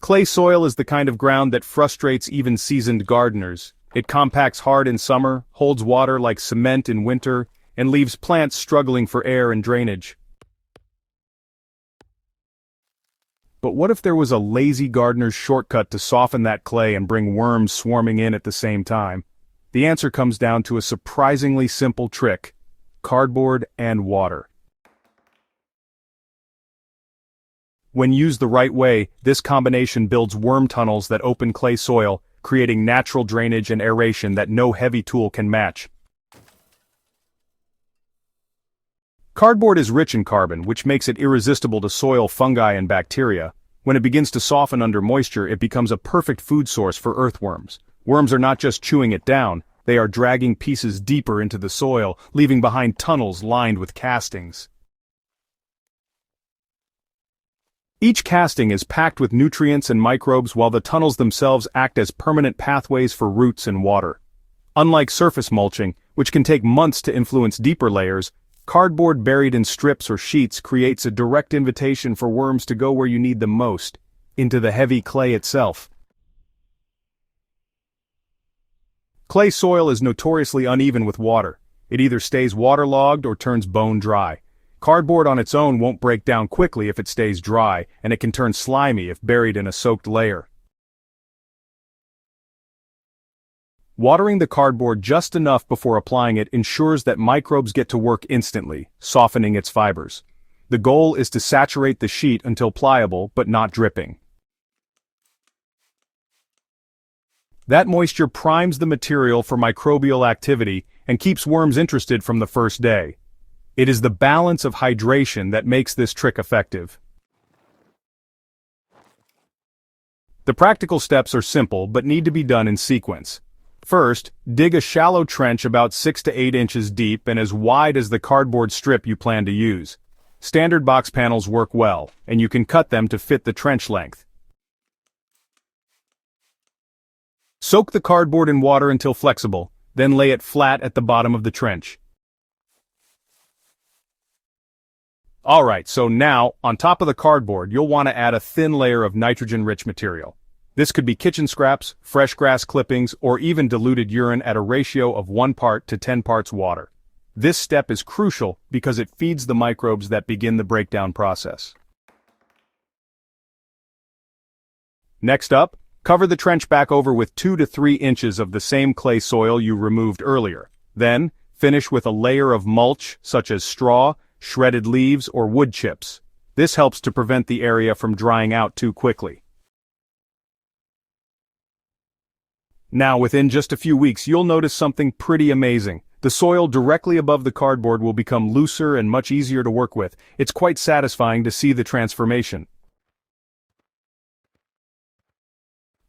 Clay soil is the kind of ground that frustrates even seasoned gardeners. It compacts hard in summer, holds water like cement in winter, and leaves plants struggling for air and drainage. But what if there was a lazy gardener's shortcut to soften that clay and bring worms swarming in at the same time? The answer comes down to a surprisingly simple trick: cardboard and water. When used the right way, this combination builds worm tunnels that open clay soil, creating natural drainage and aeration that no heavy tool can match. Cardboard is rich in carbon, which makes it irresistible to soil fungi and bacteria. When it begins to soften under moisture, it becomes a perfect food source for earthworms. Worms are not just chewing it down, they are dragging pieces deeper into the soil, leaving behind tunnels lined with castings. Each casting is packed with nutrients and microbes, while the tunnels themselves act as permanent pathways for roots and water. Unlike surface mulching, which can take months to influence deeper layers, cardboard buried in strips or sheets creates a direct invitation for worms to go where you need them most, into the heavy clay itself. Clay soil is notoriously uneven with water. It either stays waterlogged or turns bone dry. Cardboard on its own won't break down quickly if it stays dry, and it can turn slimy if buried in a soaked layer. Watering the cardboard just enough before applying it ensures that microbes get to work instantly, softening its fibers. The goal is to saturate the sheet until pliable but not dripping. That moisture primes the material for microbial activity and keeps worms interested from the first day. It is the balance of hydration that makes this trick effective. The practical steps are simple but need to be done in sequence. First, dig a shallow trench about 6 to 8 inches deep and as wide as the cardboard strip you plan to use. Standard box panels work well, and you can cut them to fit the trench length. Soak the cardboard in water until flexible, then lay it flat at the bottom of the trench. Alright, so now, on top of the cardboard, you'll want to add a thin layer of nitrogen-rich material. This could be kitchen scraps, fresh grass clippings, or even diluted urine at a ratio of 1 part to 10 parts water. This step is crucial because it feeds the microbes that begin the breakdown process. Next up, cover the trench back over with 2 to 3 inches of the same clay soil you removed earlier. Then, finish with a layer of mulch, such as straw, shredded leaves, or wood chips. This helps to prevent the area from drying out too quickly. Now, within just a few weeks, you'll notice something pretty amazing. The soil directly above the cardboard will become looser and much easier to work with. It's quite satisfying to see the transformation.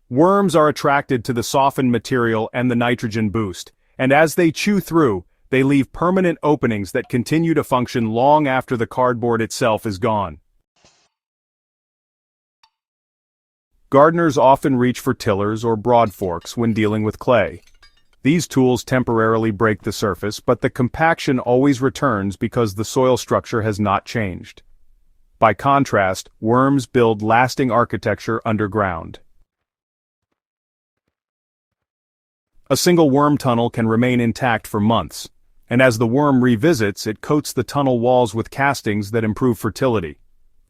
Worms are attracted to the softened material and the nitrogen boost, and as they chew through, they leave permanent openings that continue to function long after the cardboard itself is gone. Gardeners often reach for tillers or broad forks when dealing with clay. These tools temporarily break the surface, but the compaction always returns because the soil structure has not changed. By contrast, worms build lasting architecture underground. A single worm tunnel can remain intact for months, and as the worm revisits, it coats the tunnel walls with castings that improve fertility.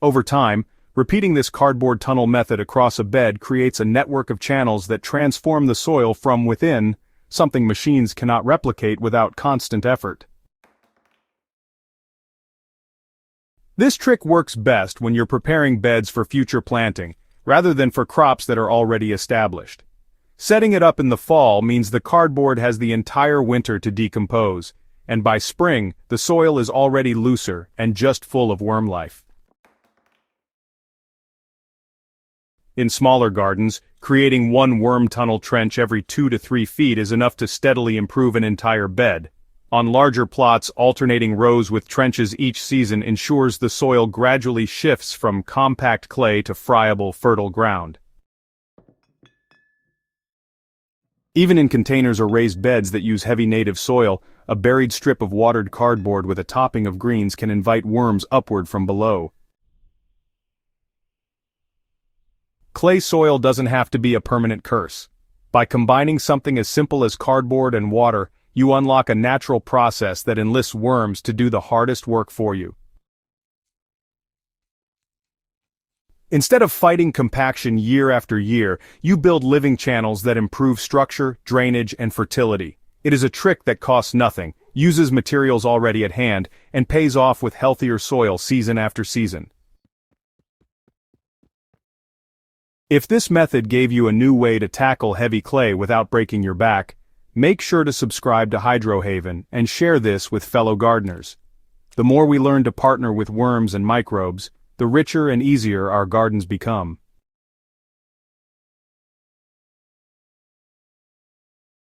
Over time, repeating this cardboard tunnel method across a bed creates a network of channels that transform the soil from within, something machines cannot replicate without constant effort. This trick works best when you're preparing beds for future planting, rather than for crops that are already established. Setting it up in the fall means the cardboard has the entire winter to decompose, and by spring, the soil is already looser and just full of worm life. In smaller gardens, creating one worm tunnel trench every 2 to 3 feet is enough to steadily improve an entire bed. On larger plots, alternating rows with trenches each season ensures the soil gradually shifts from compact clay to friable, fertile ground. Even in containers or raised beds that use heavy native soil, a buried strip of watered cardboard with a topping of greens can invite worms upward from below. Clay soil doesn't have to be a permanent curse. By combining something as simple as cardboard and water, you unlock a natural process that enlists worms to do the hardest work for you. Instead of fighting compaction year after year, you build living channels that improve structure, drainage, and fertility. It is a trick that costs nothing, uses materials already at hand, and pays off with healthier soil season after season. If this method gave you a new way to tackle heavy clay without breaking your back, make sure to subscribe to Hydrohaven and share this with fellow gardeners. The more we learn to partner with worms and microbes, the richer and easier our gardens become.